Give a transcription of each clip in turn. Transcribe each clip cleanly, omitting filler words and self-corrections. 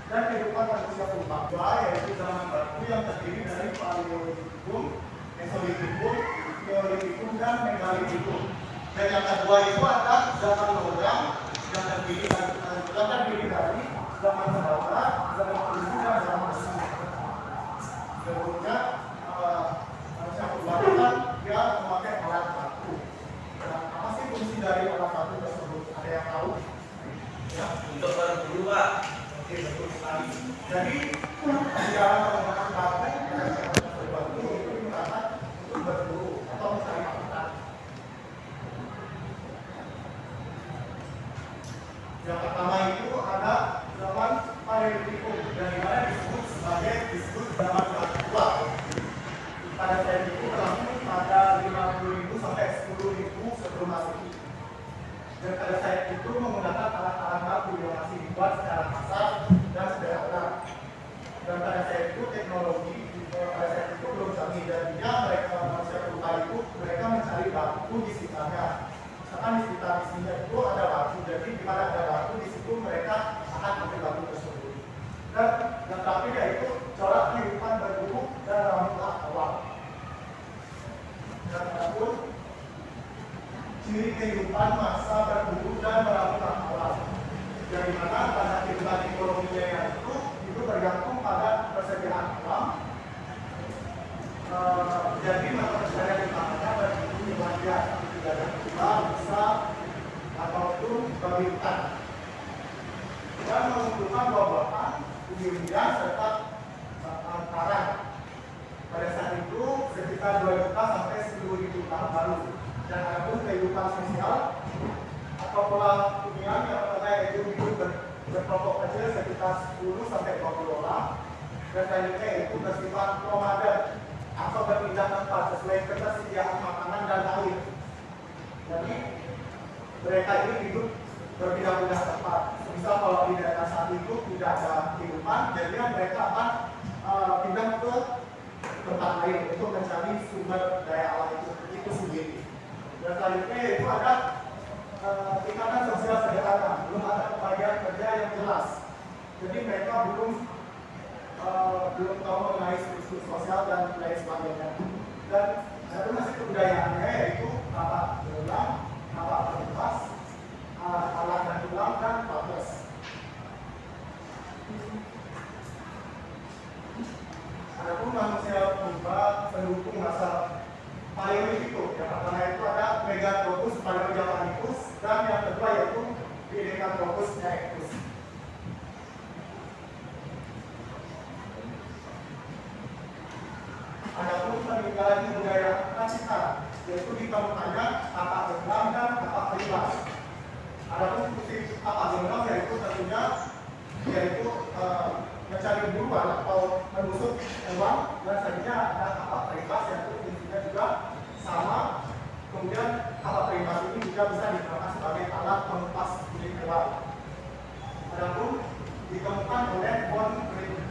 dan kehidupan manusia purba, yaitu zaman batu yang terdiri dari Paleolitikum, Mesolitikum, Neolitikum, dan Megalitikum. Dan yang kedua itu ada zaman logam yang terdiri dari zaman berdaulat, zaman perunggu, dan zaman besi. Sebelumnya manusia purba kan dia memakai alat batu. Nah, apa sih fungsi dari alat batu tersebut? Ada yang tahu? Ya, Untuk berburu, Pak. oke, betul sekali. Jadi sejarah menggunakan batu itu digunakan untuk berburu atau mencari makanan. Yang pertama itu ada zaman Paleolitikum, dan dimana disebut zaman batu tua. Pada saat itu berlangsung pada 50.000 sampai 10.000 sebelum Masehi. Dan pada saat itu menggunakan alat-alat batu yang masih dibuat secara kasar dan sederhana. Dan pada saat itu teknologi pada saat itu belum canggih, jadinya mereka manusia purba itu mereka mencari batu di sekitarnya. Misalkan di sekitar isinya itu ada batu, jadi di mana ada batu di situ mereka akan ambil batu tersebut. Dan yang terakhir yaitu corak kehidupan berburu dan ramah awal. Dan adapun ciri kehidupan masa berburu dan melakukan awal, dari mana pada kehidupan ekonominya itu bergantung pada persediaan alam. Jadi mata pencarian utamanya berburu hewan liar, tidak ada bisa ataupun babi hutan, dan mengumpulkan buah-buahan, umbi-umbian serta karang. Pada saat itu sekitar 2 juta sampai 10.000 tahun lalu. Dan adapun kehidupan sosial atau pola hunian yang pertama yaitu hidup berkelompok kecil sekitar 10 sampai 20 orang, dan selanjutnya yaitu bersifat nomaden atau berpindah tempat sesuai ketersediaan makanan dan air. Jadi mereka ini hidup berpindah-pindah tempat. Misal kalau di daerah saat itu tidak ada kehidupan, jadi mereka akan pindah ke tempat lain untuk mencari sumber daya alam itu sendiri. Dan selanjutnya yaitu ada ikatan sosial sederhana, belum ada pembagian kerja yang jelas. Jadi mereka belum tahu mengenai struktur sosial dan lain sebagainya. Dan ada masih kebudayaannya yaitu tapak berulang, tapak berlepas, alat dan tulang, dan patos. Adapun manusia purba pendukung masa Paleolitikum, yang pertama itu ada Meganthropus Paleojavanicus, dan yang kedua yaitu Pithecanthropus erectus. Adapun peninggalan budaya Cina, yaitu ditemukannya tapak genggam dan tapak berimbas. Adapun fungsi tapak genggam yaitu tentunya mencari buruan atau menusuk hewan, dan selanjutnya ada tapak berimbas yang fungsinya juga sama. Kemudian tapak berimbas ini juga bisa digunakan sebagai alat pengupas kulit hewan. Adapun ditemukan oleh von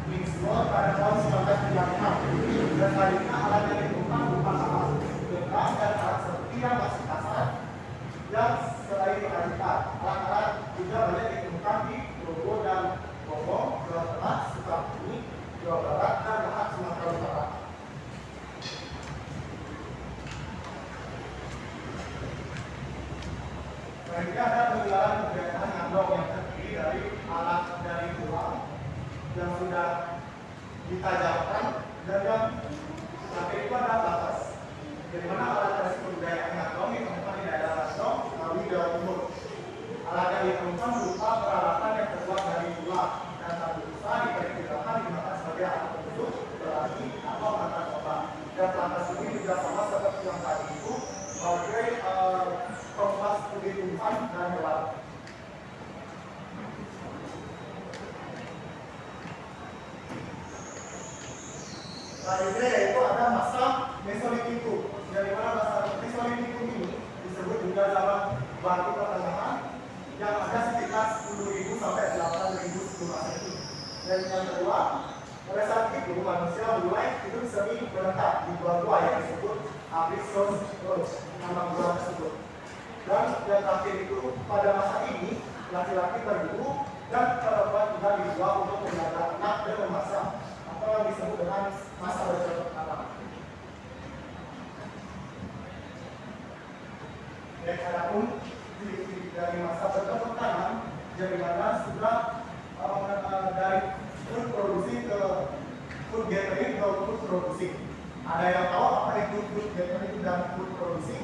Winslow pada tahun 1936, dan selanjutnya alat yang ditemukan berupa tapak genggam dan alat seperti yang masih kasar yang selain dihasilkan. Alat-alat juga banyak ditemukan di Logo dan Lombok, Jawa Tengah, Sukabumi, Jawa Barat, dan Lahat Sumatera Utara. Selanjutnya ada peninggalan kebudayaan Ngandong yang terdiri dari alat dari tulang yang sudah ditajamkan, dan yang terakhir itu ada batas. Dari mana alat dari kebudayaan Ngandong ditemukan di daerah Ngandong, Ngawi, Jawa Timur. Alat yang ditemukan berupa peralatan yang terbuat dari tulang dan satu besar diperkirakan digunakan sebagai alat penunjuk, berarti atau mata obat. Dan alat ini juga sama seperti yang tadi itu sebagai kompas kulit tumbuhan dan hewan. Selanjutnya yaitu ada masa Mesolitikum. Dari mana masa Mesolitikum ini disebut juga zaman batu pertengahan, yang ada sekitar 10.000 sampai 8.000 sebelum Masehi. Dan yang kedua, pada saat itu manusia mulai hidup semi berentak di gua-gua yang disebut Abyssal Rock, nama gua tersebut. Dan yang terakhir itu pada masa ini laki-laki berburu dan perempuan juga dijual untuk menjaga anak dan memasak atau yang disebut dengan masa bercocok tanam. Dan adapun dari masa bercocok tanam, dari mana sudah dari food produksi ke food gathering ke food produksi. Ada yang tahu apa itu food gathering dan food produksi?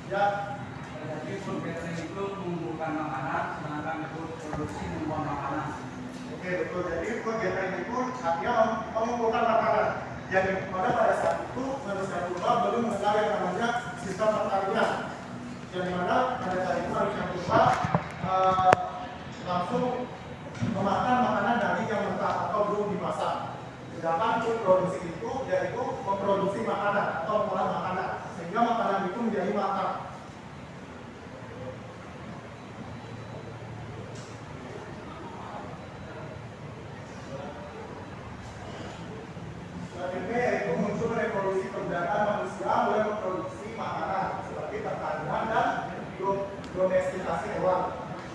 Ya, jadi food gathering itu mengumpulkan makanan, sedangkan food produksi membuang makanan. Oke, betul. Jadi food gathering itu artinya mengumpulkan makanan. Jadi pada saat itu manusia purba belum mengenal yang namanya sistem pertanian. Yang mana pada saat itu manusia purba langsung memakan makanan dari yang mentah atau belum dimasak. Sedangkan food produksi itu yaitu memproduksi makanan atau mengolah makanan sehingga makanan itu menjadi matang. Selanjutnya yaitu muncul revolusi perdagangan manusia mulai memproduksi makanan seperti pertanian dan domestikasi hewan.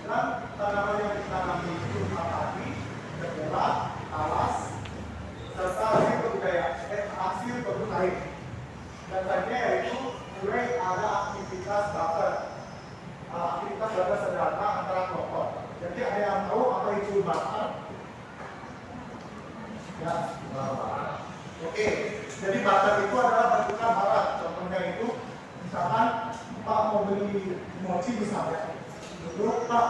Dan tanaman yang ditanami itu padi, kedelai, talas, serta hasil kebun air. Dan selanjutnya yaitu mulai ada aktivitas bakar. Aktivitas bakar sederhana antara kelompok. Jadi ada yang tahu apa itu bakar? Ya, oke, jadi bakar itu adalah bentukan barat. Contohnya itu, misalkan Pak mau beli mochi misalnya, dulu Pak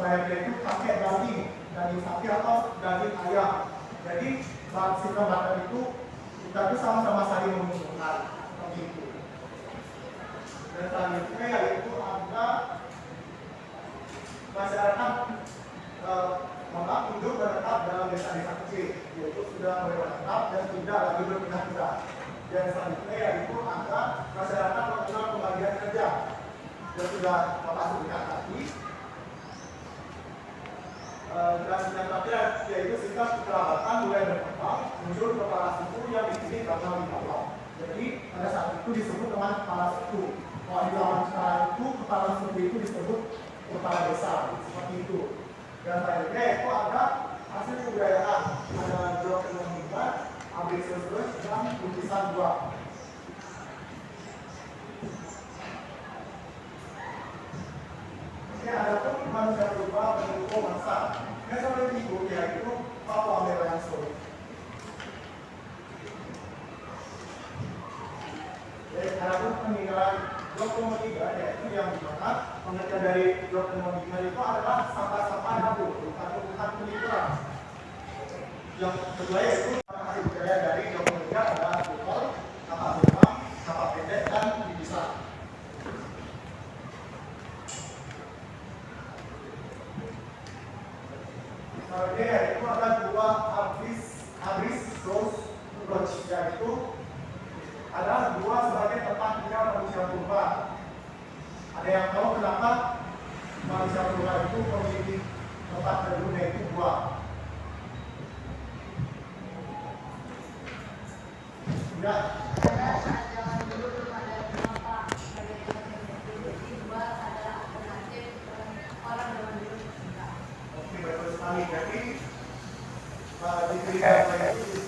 bayarnya itu pakai daging sapi atau daging ayam. Jadi sistem bakar itu kita itu sama-sama saling menguntungkan, seperti itu. Dan selanjutnya yaitu ada masyarakat hidup menetap dalam desa-desa kecil, yaitu sudah mulai menetap dan tidak lagi berpindah-pindah. Dan selanjutnya yaitu ada masyarakat mengenal pembagian kerja yang sudah Bapak sebutkan tadi. Dan yang terakhir yaitu sistem kekerabatan mulai berkembang, muncul kepala suku yang dipilih karena wibawa. Jadi pada saat itu disebut dengan kepala suku. Kalau di zaman sekarang itu kepala suku itu disebut kepala desa, seperti itu. Dan selanjutnya itu ada hasil kebudayaan, ada blok ekonomi, abrisius dan lukisan dua. Ini ada pun manusia purba mendukung masa. Yang seperti itu yaitu Papua Melanso. Jadi ada pun peninggalan blok ekonomi yaitu yang dimana pengertian dari blok ekonomi itu adalah sampah-sampah dapur, bukan pelipuran. Yang kedua yaitu hasil budaya dari blok ekonomi adalah botol, kapal terbang, kapal pendek dan dipisah. Selanjutnya yaitu ada dua abris source approach, yaitu ada dua sebagai tempat tinggal manusia purba. Ada yang tahu kenapa manusia purba itu memiliki tempat berlindung yaitu dua? Ya. Oke, betul sekali. Jadi diberikan itu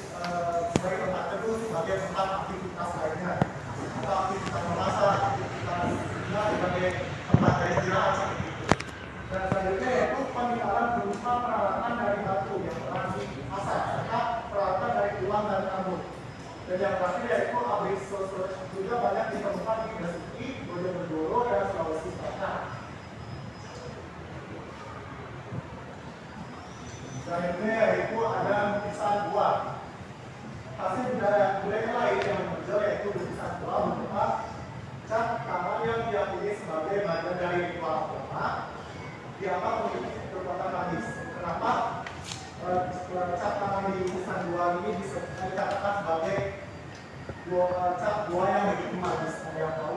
sebagai tempat teduh, sebagai tempat aktivitas lainnya, atau aktivitas memasak, aktivitas sebagai tempat istirahat seperti itu. Dan selanjutnya yaitu peninggalan berupa peralatan dari batu yang telah dimasak serta peralatan dari tulang dan rambut. Dan yang terakhir yaitu abrisius juga banyak ditemukan di Gresik, Bojonegoro dan Sulawesi Selatan. Selanjutnya yaitu ada lukisan gua. Hasil budaya lain yang muncul yaitu lukisan gua berupa cat tangan yang diyakini sebagai bagian dari ritual agama, dianggap memiliki kekuatan magis. Kenapa cat tangan di lukisan gua ini dikatakan sebagai cat gua yang begitu magis? Ada yang tahu?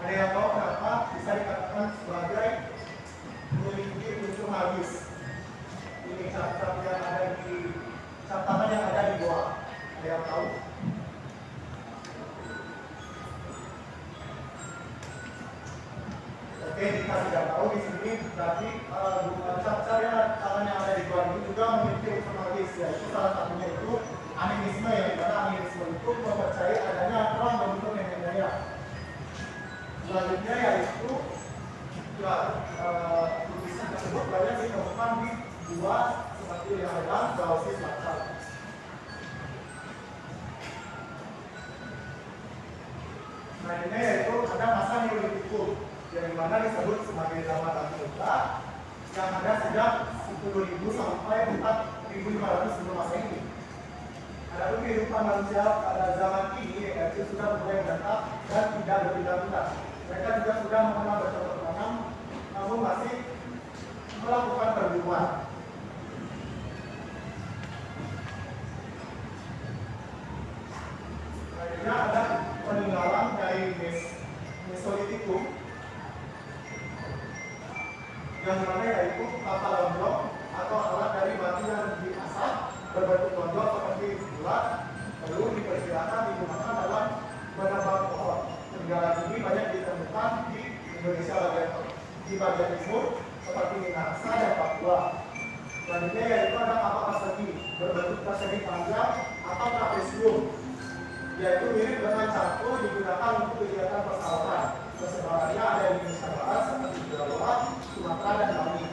Ada yang tahu kenapa bisa dikatakan sebagai memiliki unsur magis? Ini catatan yang ada di bawah. Ada yang tahu? Oke, kita tidak tahu di sini, berarti catatan yang ada di bawah ini juga memiliki unsur magis, yaitu salah satunya itu animisme, yang dimana animisme itu mempercayai adanya terang berbentuk nenek moyang. Selanjutnya yaitu tulisan tersebut banyak ditemukan di gua seperti yang ada Sulawesi Selatan. Selanjutnya yaitu ada masa Neolitikum, yang dimana disebut sebagai zaman batu muda, yang ada sejak 10.000 sampai 4.500 sebelum Masehi. Adapun kehidupan manusia pada zaman ini yaitu sudah mulai menetap dan tidak berpindah-pindah. Mereka juga sudah mengenal bercocok tanam, namun masih melakukan perburuan. Selanjutnya ada peninggalan dari Mesolitikum, yang mana yaitu tata lonjong atau alat dari batu yang diasah berbentuk lonjong seperti bulat, perlu diperkirakan digunakan dalam menebang pohon. Peninggalan ini banyak ditemukan di Indonesia di bagian timur seperti Minahasa dan Papua. Selanjutnya yaitu ada kapak persegi berbentuk persegi panjang atau trapesium, yaitu mirip dengan cangkul digunakan untuk kegiatan persawahan. Persebarannya ada di Indonesia Barat seperti Jawa, Sumatera, dan Bali.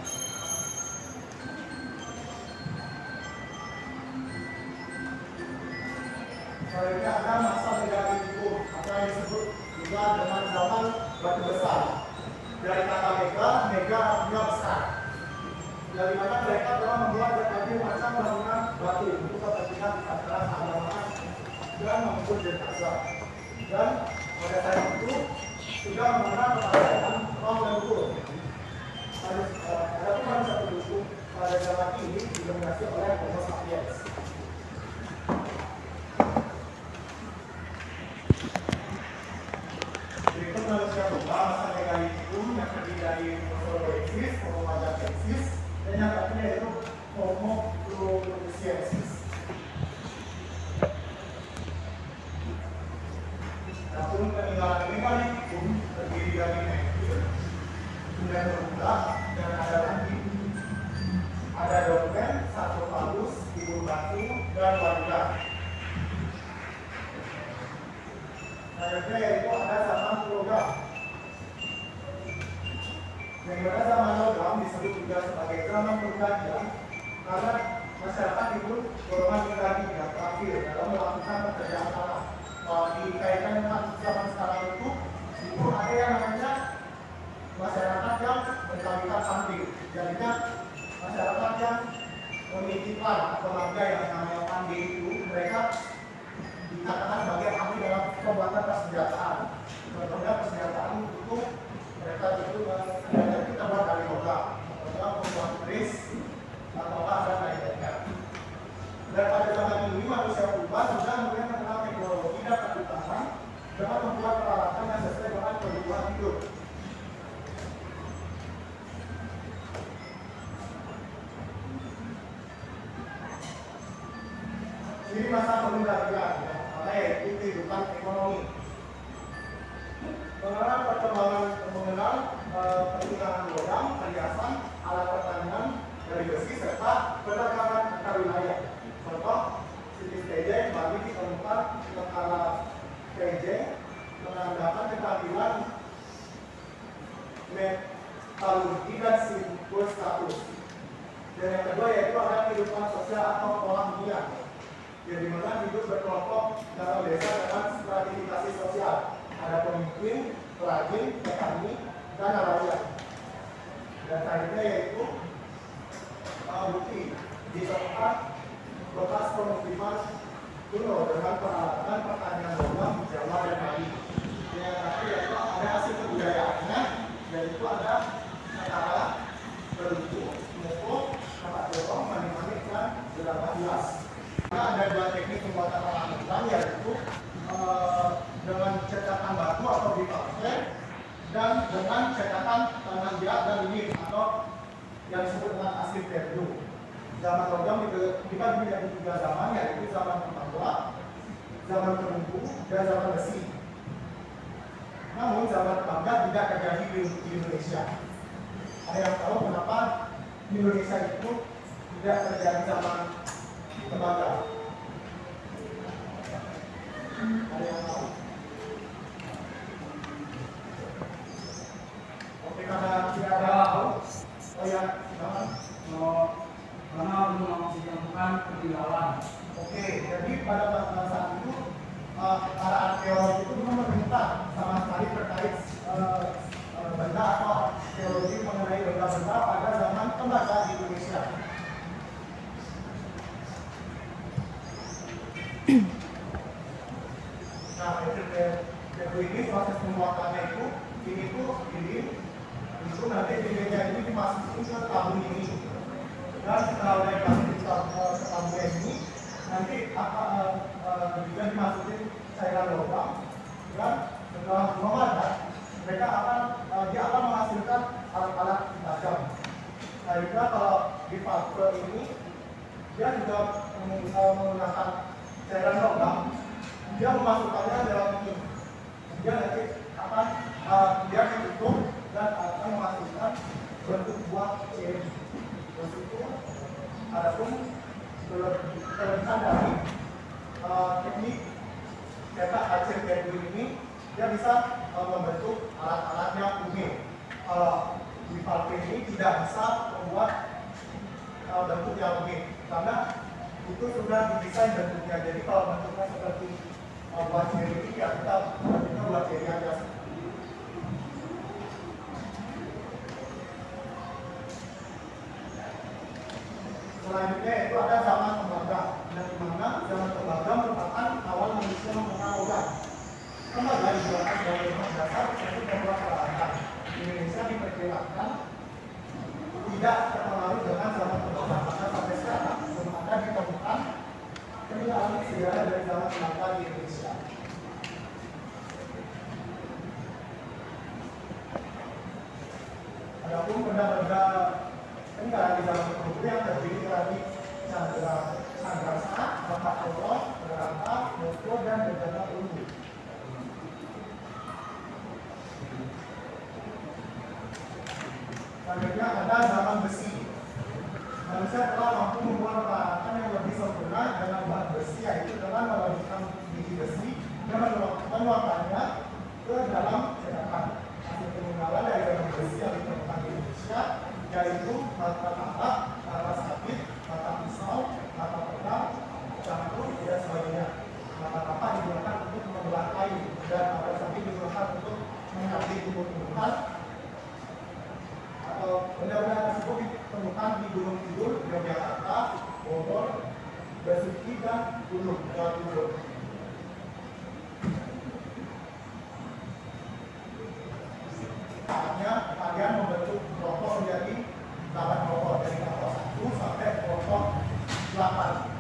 Selanjutnya ada masa Megalitikum atau yang disebut juga dengan zaman batu besar. Dari kata mega artinya besar. Dari mana mereka telah membuat berbagai macam bangunan batu untuk kepentingan keagamaan, keagamaan dan mengubur jenazah. Dan pada saat itu sudah mengenal kepercayaan roh leluhur. Ada pun manusia penduduk pada zaman ini didominasi oleh Homo sapiens. Berikut manusia purba masa Megalitikum yang terdiri dari Australopithecus, Homo Majacensis, dan yang terakhir yaitu Homo floresiensis. Adapun peninggalan Megalitikum terdiri dari Neptun, kemudian berubah dan ada lagi ada dokumen, sarkofagus, timbul batu, dan wadah. Selanjutnya yaitu ada zaman logam. Yang dimana zaman logam disebut juga sebagai zaman pergantian karena masyarakat itu golongan lagi yang terakhir dalam melakukan pekerjaan tanah. Kalau dikaitkan dengan zaman sekarang itu ada yang namanya masyarakat yang berkawinkan samping. Jadinya masyarakat yang memiliki plan atau marga yang namanya pandi itu mereka dikatakan sebagai ahli dalam pembuatan persenjataan. Contohnya persenjataan itu mereka itu kita buat dari logam, atau pembuat keris, atau dan lain-lainnya. Dan pada zaman ini manusia purba sudah mulai mengenal teknologi dan kebutuhan dengan membuat peralatan yang sesuai dengan kebutuhan hidup. Ini masa pengendalian, karena yaitu kehidupan ekonomi. Mengenal perkembangan pertimbangan logam, perhiasan, alat pertanian dari besi serta perdagangan antar wilayah. Contoh, situs Pejeng, Bali ditemukan perkara Pejeng menandakan keterampilan metalurgi dan simbol status. Dan yang kedua yaitu ada kehidupan sosial atau pola hunian, yang dimana hidup berkelompok dalam desa dengan stratifikasi sosial. Ada pemimpin, perajin, petani, dan nelayan. Dan selanjutnya yaitu bukti ditemukan bekas pemukiman kuno dengan peralatan pertanian logam di Jawa dan Bali. Yang terakhir yaitu ada hasil kebudayaannya, yaitu ada kata berlucu, mukul, tempat dorong, manik-manik, dan beberapa hias. Ada dua teknik pembuatan ornamen, yaitu dengan cetakan batu atau dipakai dibagi menjadi 3 zaman, yaitu zaman Pertama, zaman Penunggu, dan zaman Besi. Namun zaman Tembaga tidak terjadi di Indonesia. Ada yang tahu kenapa di Indonesia itu tidak terjadi zaman Tembaga? Ada yang tahu? Oke, karena tidak ada tahu. Oh ya, silakan. Karena belum ditemukan peninggalan. Oke, jadi pada saat itu para arkeolog itu belum menemukan sama sekali terkait benda atau arkeologi mengenai benda-benda pada zaman Tembaga di Indonesia. Nah, ini proses pembuatannya itu nanti bibirnya ini dimasukin ke tabung ini. Dan setelah udah dimasukin ke tabung ini, nanti juga dimasukin cairan logam. Dan setelah memadat, mereka dia akan menghasilkan alat-alat tajam. Nah, juga kalau di fase ini, dia juga menggunakan cairan logam. Dia memasukkannya dalam ini. Dia nanti akan dia ditutup dan akan menghasilkan bentuk buah ceri. Bersyukur, adapun kelebihan dari teknik cetak hasil kayu ini, dia bisa membentuk alat-alatnya umum. Kalau di valve ini tidak bisa membuat bentuk yang umum, karena itu sudah didesain bentuknya. Jadi kalau bentuknya seperti buah ceri ini, ya kita buat ceri aja. Selanjutnya itu ada zaman Tembaga, dan di mana zaman Tembaga merupakan awal manusia mengenal logam. Tembaga digunakan sebagai bahan dasar untuk membuat peralatan. Indonesia diperkirakan tidak terpengaruh dengan zaman Tembaga, karena sampai sekarang belum ada ditemukan peninggalan sejarah dari zaman Tembaga di Indonesia. Adapun benda-benda peninggalan di zaman Penunggu yang terdiri dari Candrasa, Batak Kolong, Berata, Moko, dan Bejana Ulu. Selanjutnya ada zaman Besi. Manusia telah mampu membuat peralatan yang lebih sempurna dengan bahan besi, yaitu dengan melarutkan biji besi dan menuangkannya ke dalam cetakan. Hasil peninggalan dari zaman besi yang ditemukan di Indonesia yaitu mata kapak, mata sabit, mata pisau, mata pedang, cangkul, dan sebagainya. Mata kapak digunakan untuk membelah kayu, dan mata sabit digunakan untuk mengambil tumbuh-tumbuhan. Atau benda-benda tersebut ditemukan di Gunung Kidul, Yogyakarta, Bogor, Basuki, dan Gunung Jawa Timur. Saatnya kalian membentuk kelompok menjadi 8 kelompok, dari kelompok 1 sampai kelompok 8.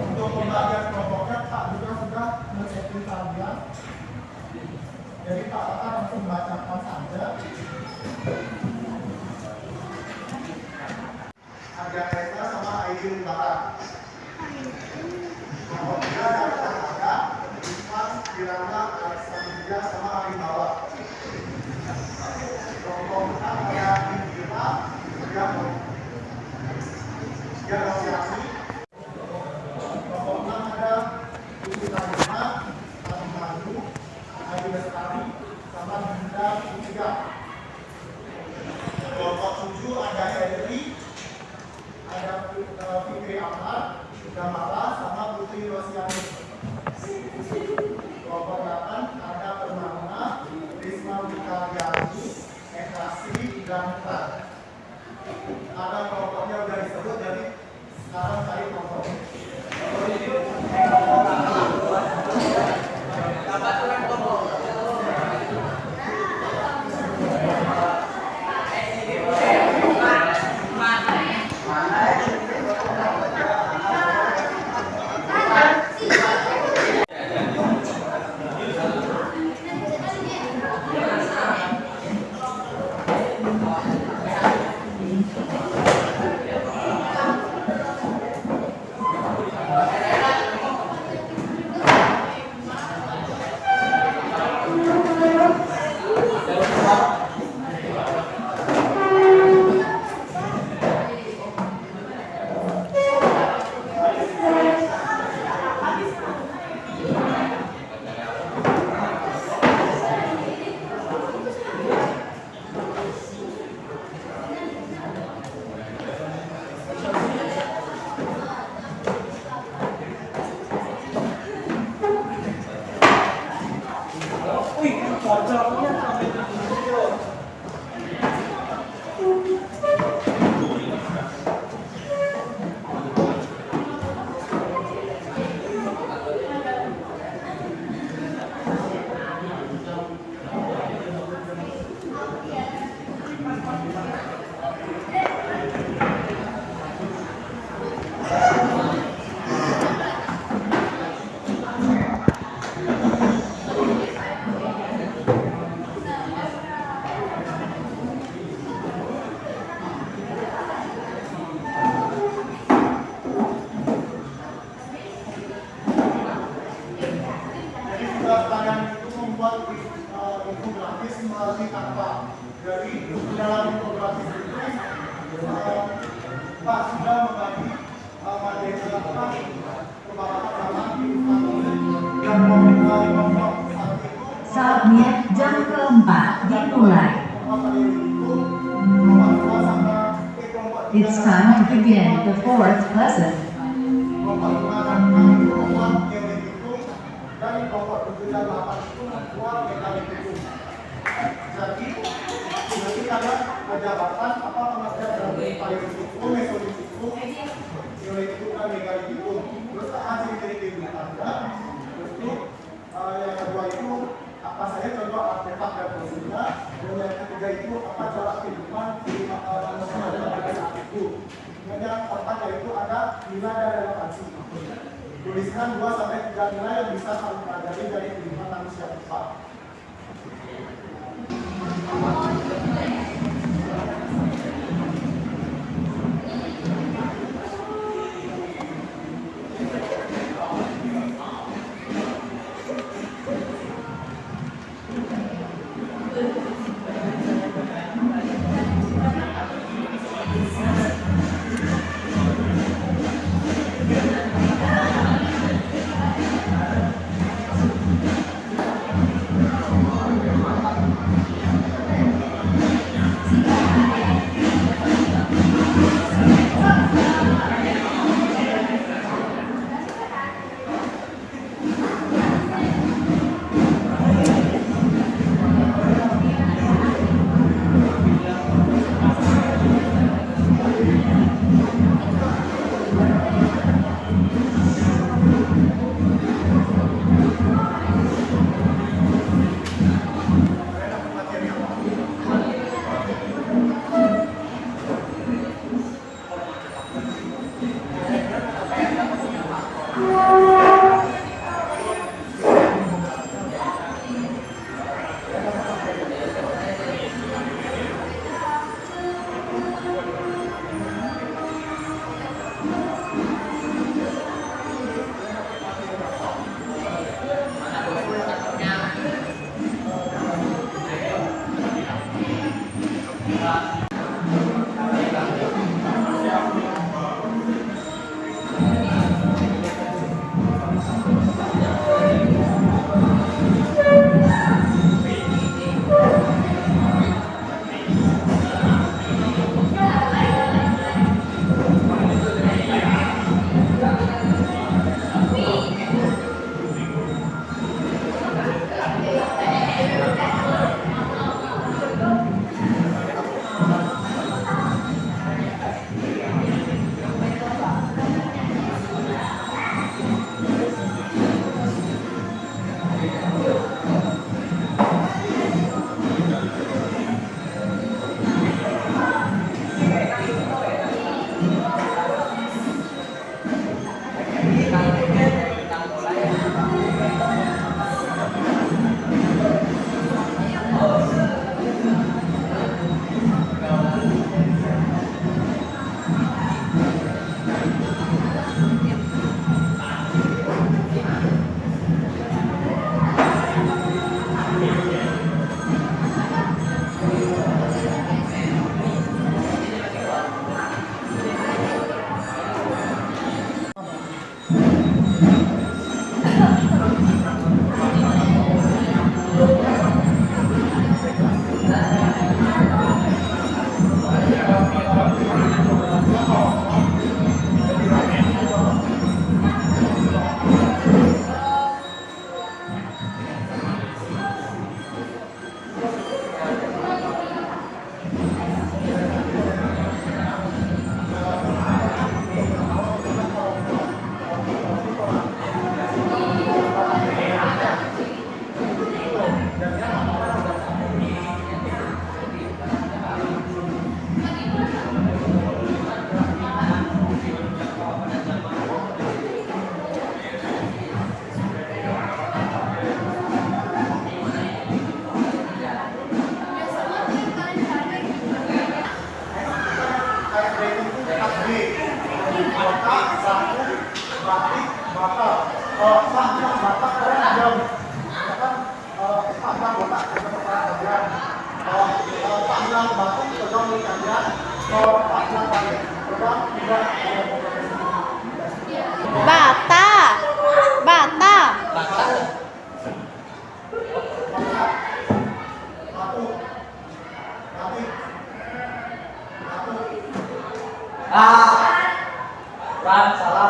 Untuk pembagian kelompoknya, Pak juga sudah men-setting kalian. Jadi Pak akan langsung membacakan saja. Ada Esa sama Aidil Barat. Kelompok 3 dari Tembaga, Isman, Kirana, Alexandria sama Arimawa. Kelompok 6 ada Indira, Yami. Kelompok 6 ada Uci Tarima, Adi Madu, Adi Lestari, sama Dinda Putiga. Kelompok 7 ada Henry, ada Fikri Ahmad, Gamala, sama Putri Rosiani. Kelompok 8 ada Permana, Risma Wikaryani, Ekasi, dan Mutar. Ada kelompoknya udah disebut, jadi sekarang cari kelompoknya. Saatnya jam keempat dimulai. It's time to begin the fourth lesson. Jadi, nanti kalian jabatan apa pengertian dari payung mesodisikum, nilai itu kan megalikum, terus hasil dari Anda, terus yang kedua itu apa saja contoh artefak dan fungsinya, dan yang ketiga itu apa cara kehidupan di manusia pada saat itu. Dan yang keempat yaitu ada nilai dan relevansi. Tuliskan 2 sampai 3 nilai yang bisa kalian pelajari dari kehidupan manusia kita.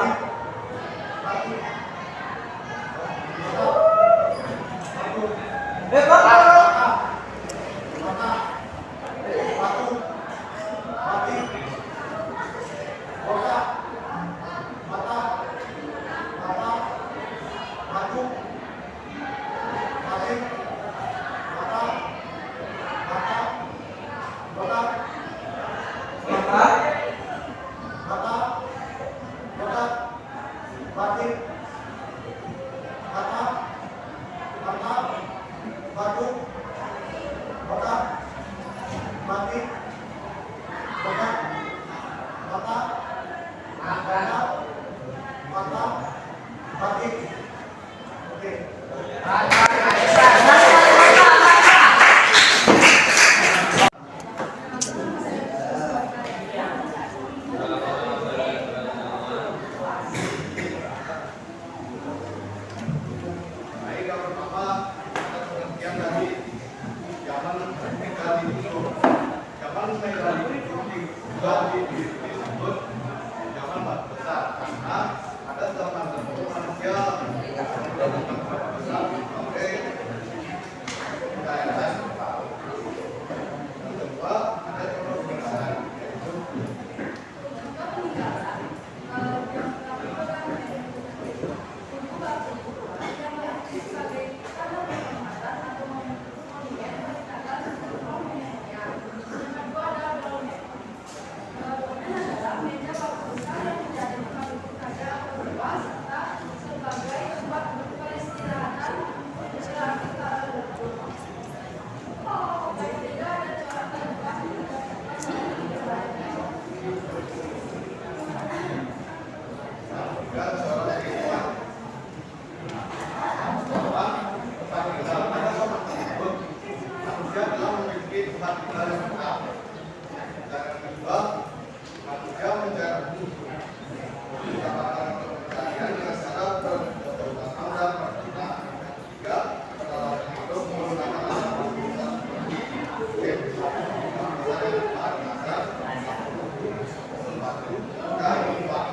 Balik. Batu. Batu. Mata. Batu. Mati. Botak. Mata. Mata. Batu. Mati. Mata. Mata. Botak. Mata. Mata. Botak. Mati. Mata. Mata. Batu. Botak. Mati. Botak. Mata. Mata. Mata. Mati. Oke. Baik, yang pertama ada pengertian dari zaman megali itu. Zaman megali itu juga disebut zaman batu besar karena ada zaman tertentu manusia sudah bukan batu besar sampai daerah sekitar. Yang kedua ada contoh peninggalan yaitu dan seorang siswa bahwa tempat tinggal pada zaman tersebut manusia telah memiliki tempat tinggal yang tetap. Dan yang kedua, manusia mencari mendapatkan kepercayaan dengan cara berkeutamaan dan berdoa. Tiga, setelah hidup menggunakan alat bangsa seperti batu dan lembah.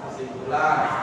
Kesimpulan.